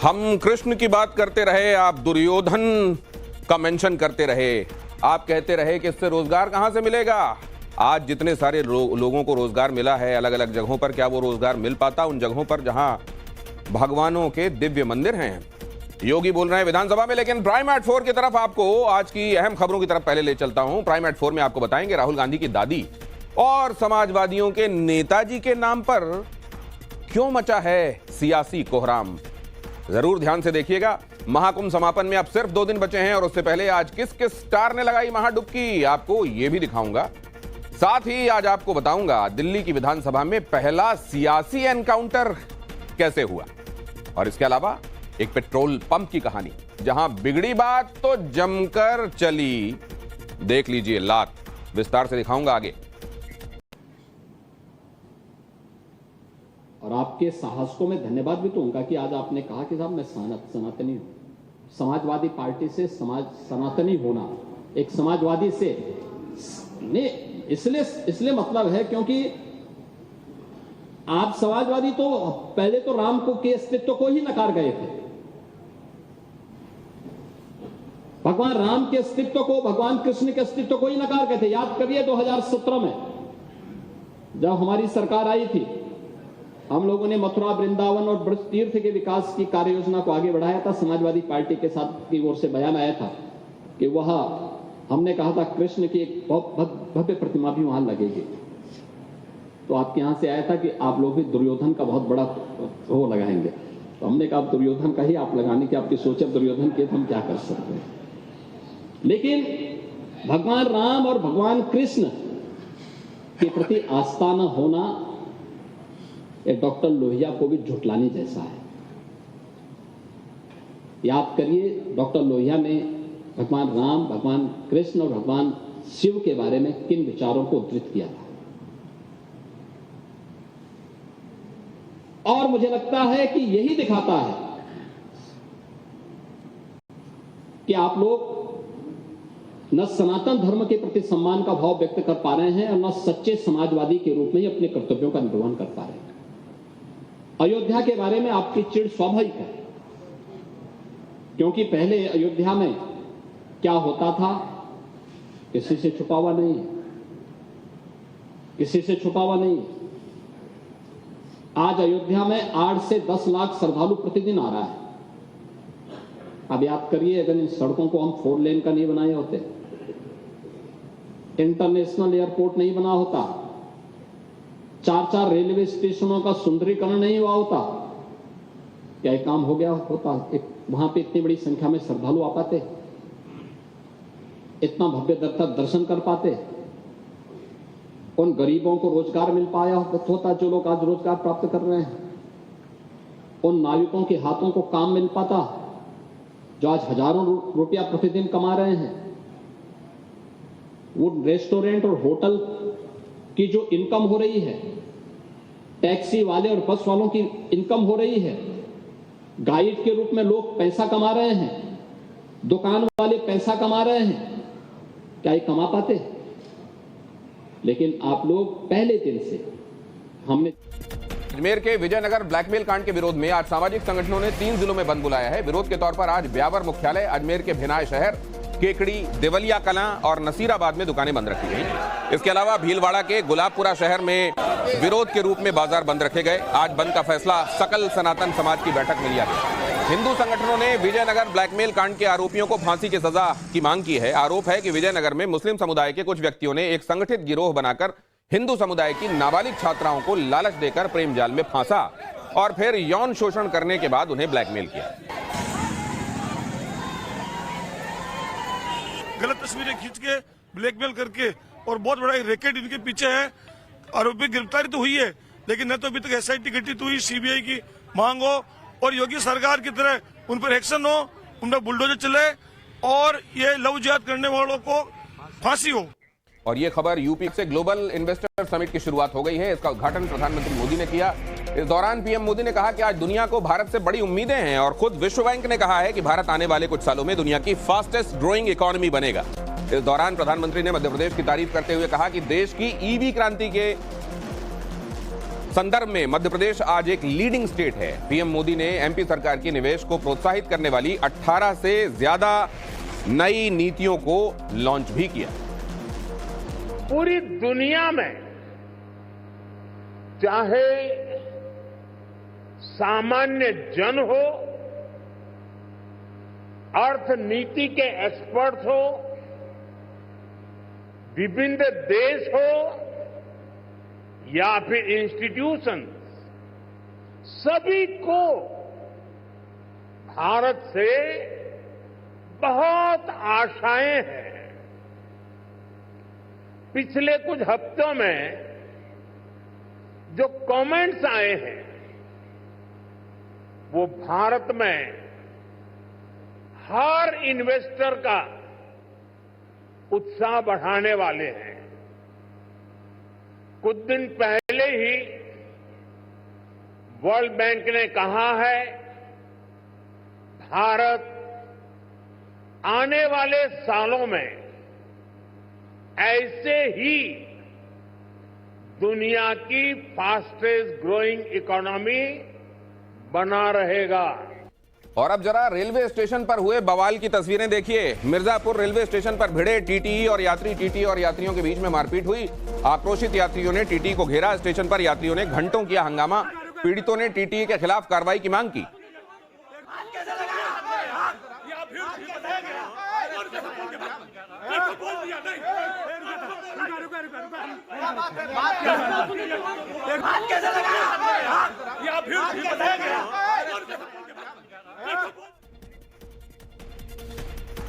हम कृष्ण की बात करते रहे, आप दुर्योधन का मेंशन करते रहे, आप कहते रहे कि इससे रोजगार कहां से मिलेगा। आज जितने सारे लोगों को रोजगार मिला है अलग अलग जगहों पर, क्या वो रोजगार मिल पाता उन जगहों पर जहां भगवानों के दिव्य मंदिर हैं। योगी बोल रहे हैं विधानसभा में। लेकिन प्राइम एट 4 की तरफ आपको आज की अहम खबरों की तरफ पहले ले चलता हूं। प्राइम एट 4 में आपको बताएंगे राहुल गांधी की दादी और समाजवादियों के नेताजी के नाम पर क्यों मचा है सियासी कोहराम। जरूर ध्यान से देखिएगा। महाकुंभ समापन में अब सिर्फ 2 दिन बचे हैं और उससे पहले आज किस किस स्टार ने लगाई महाडुबकी, आपको यह भी दिखाऊंगा। साथ ही आज आपको बताऊंगा दिल्ली की विधानसभा में पहला सियासी एनकाउंटर कैसे हुआ। और इसके अलावा एक पेट्रोल पंप की कहानी, जहां बिगड़ी बात तो जमकर चली। देख लीजिए लात, विस्तार से दिखाऊंगा आगे। और आपके साहस को मैं धन्यवाद भी दूंगा कि आज आपने कहा कि साहब मैं सनातनी हूं। समाजवादी पार्टी से सनातनी होना, एक समाजवादी से ने इसलिए मतलब है क्योंकि आप समाजवादी तो पहले तो राम को के अस्तित्व को ही नकार गए थे। भगवान राम के अस्तित्व को, भगवान कृष्ण के अस्तित्व को ही नकार गए थे। याद करिए 2017 में जब हमारी सरकार आई थी, हम लोगों ने मथुरा, वृंदावन और ब्रज तीर्थ के विकास की कार्य योजना को आगे बढ़ाया था। समाजवादी पार्टी के साथ की ओर से बयान आया था कि वह, हमने कहा था कृष्ण की एक बहुत भव्य प्रतिमा भी वहां लगेगी। तो आपके यहां से आया था कि आप लोग भी दुर्योधन का बहुत बड़ा वो लगाएंगे। तो हमने कहा दुर्योधन का ही आप लगाने की आपकी सोच है, दुर्योधन के तो हम क्या कर सकते हैं। लेकिन भगवान राम और भगवान कृष्ण के प्रति आस्था न होना एक डॉक्टर लोहिया को भी झुठलाने जैसा है। याद करिए डॉक्टर लोहिया ने भगवान राम, भगवान कृष्ण और भगवान शिव के बारे में किन विचारों को उद्धृत किया था। और मुझे लगता है कि यही दिखाता है कि आप लोग न सनातन धर्म के प्रति सम्मान का भाव व्यक्त कर पा रहे हैं और न सच्चे समाजवादी के रूप में ही अपने कर्तव्यों का निर्वहन कर पा रहे हैं। अयोध्या के बारे में आपकी चिढ़ स्वाभाविक है, क्योंकि पहले अयोध्या में क्या होता था किसी से छुपा हुआ नहीं है, किसी से छुपा हुआ नहीं है। आज अयोध्या में 8 से 10 लाख श्रद्धालु प्रतिदिन आ रहा है। अब याद करिए अगर इन सड़कों को हम 4 लेन का नहीं बनाए होते, इंटरनेशनल एयरपोर्ट नहीं बना होता, 4-4 रेलवे स्टेशनों का सुंदरीकरण नहीं हुआ होता, क्या एक काम हो गया होता? वहां पे इतनी बड़ी संख्या में श्रद्धालु आ पाते, इतना भव्य दर्शन कर पाते, उन गरीबों को रोजगार मिल पाया होता जो लोग आज रोजगार प्राप्त कर रहे हैं, उन नाविकों के हाथों को काम मिल पाता जो आज हजारों रुपया प्रतिदिन कमा रहे हैं, वो रेस्टोरेंट और होटल की जो इनकम हो रही है, टैक्सी वाले और बस वालों की इनकम हो रही है, गाइड के रूप में लोग पैसा कमा रहे हैं, दुकान वाले पैसा कमा रहे हैं, क्या ये कमा पाते? लेकिन आप लोग पहले दिन से हमने अजमेर के विजयनगर ब्लैकमेल कांड के विरोध में आज सामाजिक संगठनों ने 3 जिलों में बंद बुलाया है। विरोध के तौर पर आज ब्यावर मुख्यालय, अजमेर के भिनाय शहर, केकड़ी, देवलिया कलां और नसीराबाद में दुकानें बंद रखी गई। इसके अलावा भीलवाड़ा के गुलाबपुरा शहर में विरोध के रूप में बाजार बंद रखे गए। आज बंद का फैसला सकल सनातन समाज की बैठक में लिया गया। हिंदू संगठनों ने विजयनगर ब्लैकमेल कांड के आरोपियों को फांसी की सजा की मांग की है। आरोप है कि विजयनगर में मुस्लिम समुदाय के कुछ व्यक्तियों ने एक संगठित गिरोह बनाकर हिंदू समुदाय की नाबालिग छात्राओं को लालच देकर प्रेम जाल में फांसा और फिर यौन शोषण करने के बाद उन्हें ब्लैकमेल किया। गलत तस्वीरें खींच के ब्लैकमेल करके और बहुत बड़ा रैकेट इनके पीछे है। आरोपी गिरफ्तारी तो हुई है, लेकिन न तो अभी तक एसआईटी गठित हुई, सीबीआई की मांग हो और योगी सरकार की तरह उन पर एक्शन हो, उन पर बुलडोजर चले और ये लव जिहाद करने वालों को फांसी हो। और ये खबर यूपी से ग्लोबल इन्वेस्टर समिट की शुरुआत हो गई है। इसका उद्घाटन प्रधानमंत्री मोदी ने किया। इस दौरान पीएम मोदी ने कहा कि आज दुनिया को भारत से बड़ी उम्मीदें हैं और खुद विश्व बैंक ने कहा है कि भारत आने वाले कुछ सालों में दुनिया की फास्टेस्ट ग्रोइंग इकोनॉमी बनेगा। इस दौरान प्रधानमंत्री ने मध्य प्रदेश की तारीफ करते हुए कहा कि देश की ईवी क्रांति के संदर्भ में मध्य प्रदेश आज एक लीडिंग स्टेट है। पीएम मोदी ने एमपी सरकार की निवेश को प्रोत्साहित करने वाली 18 से ज्यादा नई नीतियों को लॉन्च भी किया। पूरी दुनिया में चाहे सामान्य जन हो, अर्थनीति के एक्सपर्ट हो, विभिन्न देश हो या फिर इंस्टीट्यूशन, सभी को भारत से बहुत आशाएं हैं। पिछले कुछ हफ्तों में जो कमेंट्स आए हैं वो भारत में हर इन्वेस्टर का उत्साह बढ़ाने वाले हैं। कुछ दिन पहले ही वर्ल्ड बैंक ने कहा है भारत आने वाले सालों में ऐसे ही दुनिया की फास्टेस्ट ग्रोइंग इकोनॉमी बना रहेगा। और अब जरा रेलवे स्टेशन पर हुए बवाल की तस्वीरें देखिए। मिर्जापुर रेलवे स्टेशन पर भिड़े टीटीई और यात्रियों के बीच में मारपीट हुई। आक्रोशित यात्रियों ने टीटीई को घेरा। स्टेशन पर यात्रियों ने घंटों किया हंगामा। पीड़ितों ने टीटीई के खिलाफ कार्रवाई की मांग की।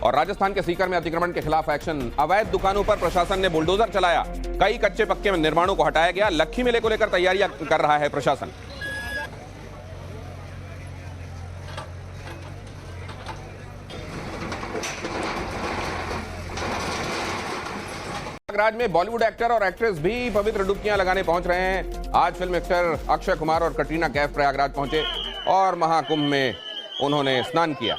और राजस्थान के सीकर में अतिक्रमण के खिलाफ एक्शन। अवैध दुकानों पर प्रशासन ने बुलडोजर चलाया। कई कच्चे पक्के निर्माणों को हटाया गया। लक्खी मेले को लेकर तैयारियां कर रहा है प्रशासन। प्रयागराज में बॉलीवुड एक्टर और एक्ट्रेस भी पवित्र डुबकियां लगाने पहुंच रहे हैं। आज फिल्म एक्टर अक्षय कुमार और कटरीना कैफ प्रयागराज पहुंचे और महाकुंभ में उन्होंने स्नान किया।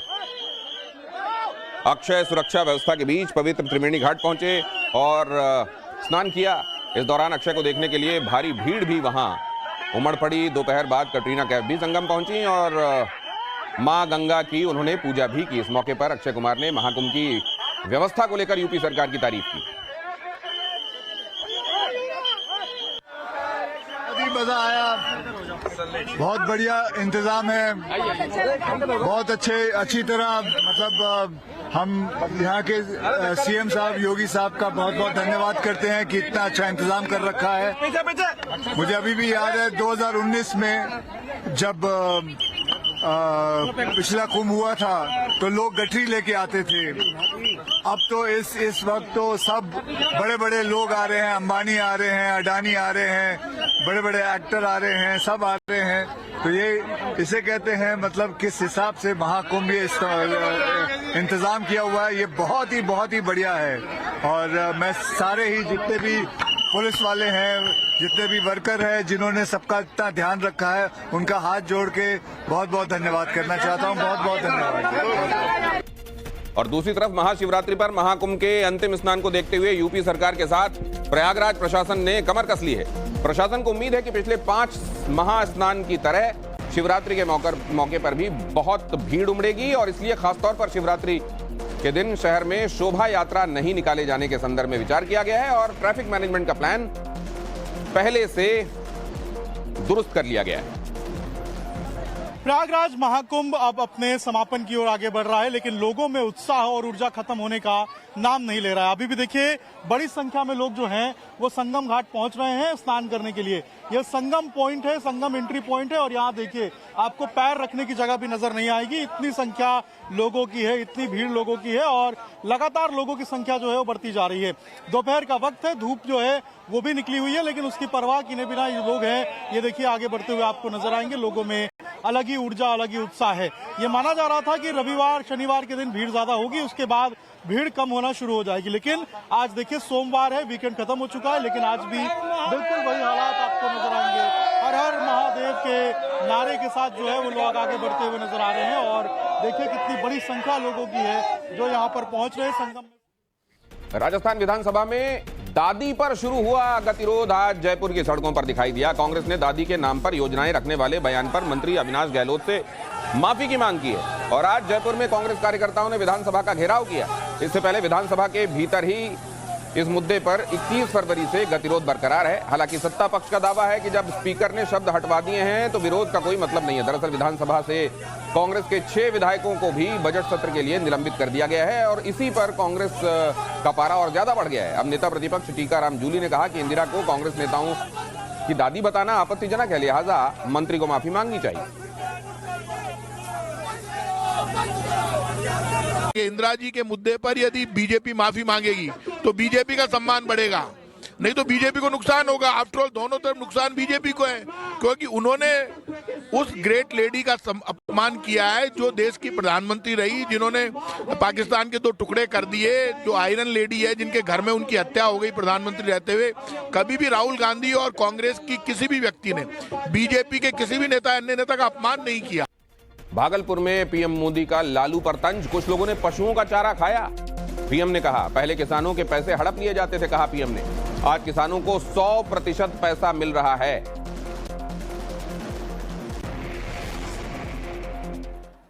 अक्षय सुरक्षा व्यवस्था के बीच पवित्र त्रिवेणी घाट पहुंचे और स्नान किया। इस दौरान अक्षय को देखने के लिए भारी भीड़ भी वहां उमड़ पड़ी। दोपहर बाद कटरीना कैफ भी संगम पहुंची और मां गंगा की उन्होंने पूजा भी की। इस मौके पर अक्षय कुमार ने महाकुंभ की व्यवस्था को लेकर यूपी सरकार की तारीफ की। मजा आया, बहुत बढ़िया इंतजाम है, बहुत अच्छी तरह मतलब हम यहाँ के सीएम साहब योगी साहब का बहुत बहुत धन्यवाद करते हैं कि इतना अच्छा इंतजाम कर रखा है। मुझे अभी भी याद है 2019 में जब पिछला कुंभ हुआ था तो लोग गठरी लेके आते थे। अब तो इस वक्त तो सब बड़े बड़े लोग आ रहे हैं, अंबानी आ रहे हैं, अडानी आ रहे हैं, बड़े बड़े एक्टर आ रहे हैं, सब आ रहे हैं। तो ये इसे कहते हैं मतलब किस हिसाब से महाकुंभ ये इंतजाम किया हुआ है, ये बहुत ही बढ़िया है। और मैं सारे ही जितने भी पुलिस वाले हैं, जितने भी वर्कर हैं, जिन्होंने सबका इतना ध्यान रखा है, उनका हाथ जोड़ के बहुत बहुत धन्यवाद करना चाहता हूँ। बहुत बहुत धन्यवाद। और दूसरी तरफ महाशिवरात्रि पर महाकुंभ के अंतिम स्नान को देखते हुए यूपी सरकार के साथ प्रयागराज प्रशासन ने कमर कस ली है। प्रशासन को उम्मीद है कि पिछले 5 महास्नान की तरह शिवरात्रि के मौके पर भी बहुत भीड़ उमड़ेगी और इसलिए खासतौर पर शिवरात्रि के दिन शहर में शोभा यात्रा नहीं निकाले जाने के संदर्भ में विचार किया गया है और ट्रैफिक मैनेजमेंट का प्लान पहले से दुरुस्त कर लिया गया है। प्रयागराज महाकुंभ अब अपने समापन की ओर आगे बढ़ रहा है, लेकिन लोगों में उत्साह और ऊर्जा खत्म होने का नाम नहीं ले रहा है। अभी भी देखिए बड़ी संख्या में लोग जो हैं वो संगम घाट पहुंच रहे हैं स्नान करने के लिए। यह संगम पॉइंट है, संगम एंट्री पॉइंट है और यहाँ देखिए आपको पैर रखने की जगह भी नजर नहीं आएगी। इतनी संख्या लोगों की है, इतनी भीड़ लोगों की है और लगातार लोगों की संख्या जो है वो बढ़ती जा रही है। दोपहर का वक्त है, धूप जो है वो भी निकली हुई है, लेकिन उसकी परवाह किए बिना ये लोग हैं, ये देखिए आगे बढ़ते हुए आपको नजर आएंगे। लोगों में अलग ही ऊर्जा, अलग ही उत्साह है। ये माना जा रहा था कि रविवार शनिवार के दिन भीड़ ज्यादा होगी, उसके बाद भीड़ कम होना शुरू हो जाएगी, लेकिन आज देखिए सोमवार है, वीकेंड खत्म हो चुका है, लेकिन आज भी बिल्कुल वही हालात आपको नजर आएंगे। हर हर महादेव के नारे के साथ जो है वो लोग आगे बढ़ते हुए नजर आ रहे हैं और देखिए कितनी बड़ी संख्या लोगों की है जो यहाँ पर पहुंच रहे हैं संगम। राजस्थान विधानसभा में दादी पर शुरू हुआ गतिरोध आज जयपुर की सड़कों पर दिखाई दिया। कांग्रेस ने दादी के नाम पर योजनाएं रखने वाले बयान पर मंत्री अविनाश गहलोत से माफी की मांग की है और आज जयपुर में कांग्रेस कार्यकर्ताओं ने विधानसभा का घेराव किया। इससे पहले विधानसभा के भीतर ही इस मुद्दे पर 21 फरवरी से गतिरोध बरकरार है। हालांकि सत्ता पक्ष का दावा है कि जब स्पीकर ने शब्द हटवा दिए हैं तो विरोध का कोई मतलब नहीं है। दरअसल विधानसभा से कांग्रेस के 6 विधायकों को भी बजट सत्र के लिए निलंबित कर दिया गया है और इसी पर कांग्रेस का पारा और ज्यादा बढ़ गया है। अब नेता प्रतिपक्ष टीकाराम जूली ने कहा कि इंदिरा को कांग्रेस नेताओं की दादी बताना आपत्तिजनक है, लिहाजा मंत्री को माफी मांगनी चाहिए। इंदिरा जी के मुद्दे पर यदि बीजेपी माफी मांगेगी तो बीजेपी का सम्मान बढ़ेगा, नहीं तो बीजेपी को नुकसान होगा। आफ्टर ऑल दोनों तरफ नुकसान बीजेपी को है, क्योंकि उन्होंने उस ग्रेट लेडी का अपमान किया है जो देश की प्रधानमंत्री रही, जिन्होंने पाकिस्तान के 2 टुकड़े कर दिए, जो आयरन लेडी है, जिनके घर में उनकी हत्या हो गई प्रधानमंत्री रहते हुए। कभी भी राहुल गांधी और कांग्रेस की किसी भी व्यक्ति ने बीजेपी के किसी भी नेता, अन्य नेता का अपमान नहीं किया। भागलपुर में पीएम मोदी का लालू पर तंज, कुछ लोगों ने पशुओं का चारा खाया। पीएम ने कहा पहले किसानों के पैसे हड़प लिए जाते थे, कहा पीएम ने। आज किसानों को 100% पैसा मिल रहा है।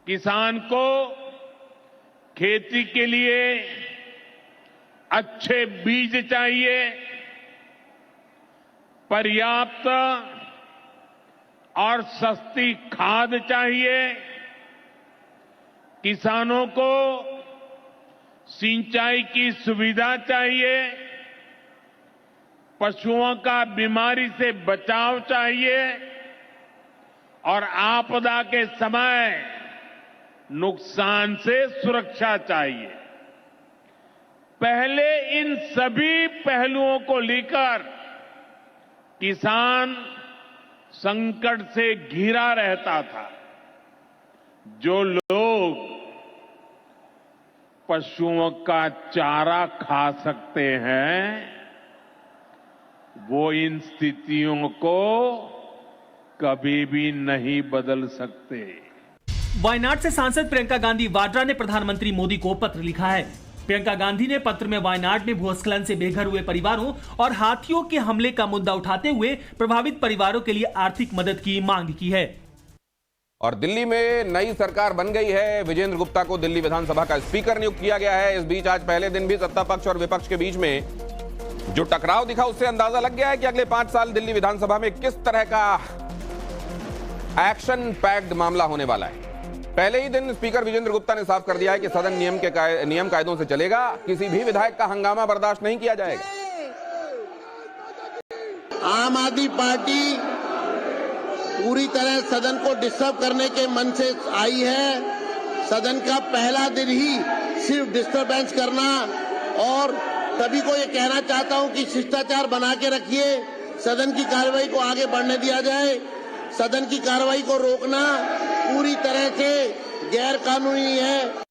किसान को खेती के लिए अच्छे बीज चाहिए, पर्याप्त और सस्ती खाद चाहिए, किसानों को सिंचाई की सुविधा चाहिए, पशुओं का बीमारी से बचाव चाहिए और आपदा के समय नुकसान से सुरक्षा चाहिए। पहले इन सभी पहलुओं को लेकर किसान संकट से घिरा रहता था। जो लोग पशुओं का चारा खा सकते हैं वो इन स्थितियों को कभी भी नहीं बदल सकते। वायनाड से सांसद प्रियंका गांधी वाड्रा ने प्रधानमंत्री मोदी को पत्र लिखा है। प्रियंका गांधी ने पत्र में वायनाड में भूस्खलन से बेघर हुए परिवारों और हाथियों के हमले का मुद्दा उठाते हुए प्रभावित परिवारों के लिए आर्थिक मदद की मांग की है। और दिल्ली में नई सरकार बन गई है। विजेंद्र गुप्ता को दिल्ली विधानसभा का स्पीकर नियुक्त किया गया है। इस बीच आज पहले दिन भी सत्ता पक्ष और विपक्ष के बीच में जो टकराव दिखा उससे अंदाजा लग गया है कि अगले 5 साल दिल्ली विधानसभा में किस तरह का एक्शन पैक्ड मामला होने वाला है। पहले ही दिन स्पीकर विजेंद्र गुप्ता ने साफ कर दिया है कि सदन नियम कायदों से चलेगा, किसी भी विधायक का हंगामा बर्दाश्त नहीं किया जाएगा। आम आदमी पार्टी पूरी तरह सदन को डिस्टर्ब करने के मन से आई है। सदन का पहला दिन ही सिर्फ डिस्टर्बेंस करना, और सभी को ये कहना चाहता हूं कि शिष्टाचार बना के रखिए, सदन की कार्रवाई को आगे बढ़ने दिया जाए। सदन की कार्रवाई को रोकना पूरी तरह से गैर कानूनी है।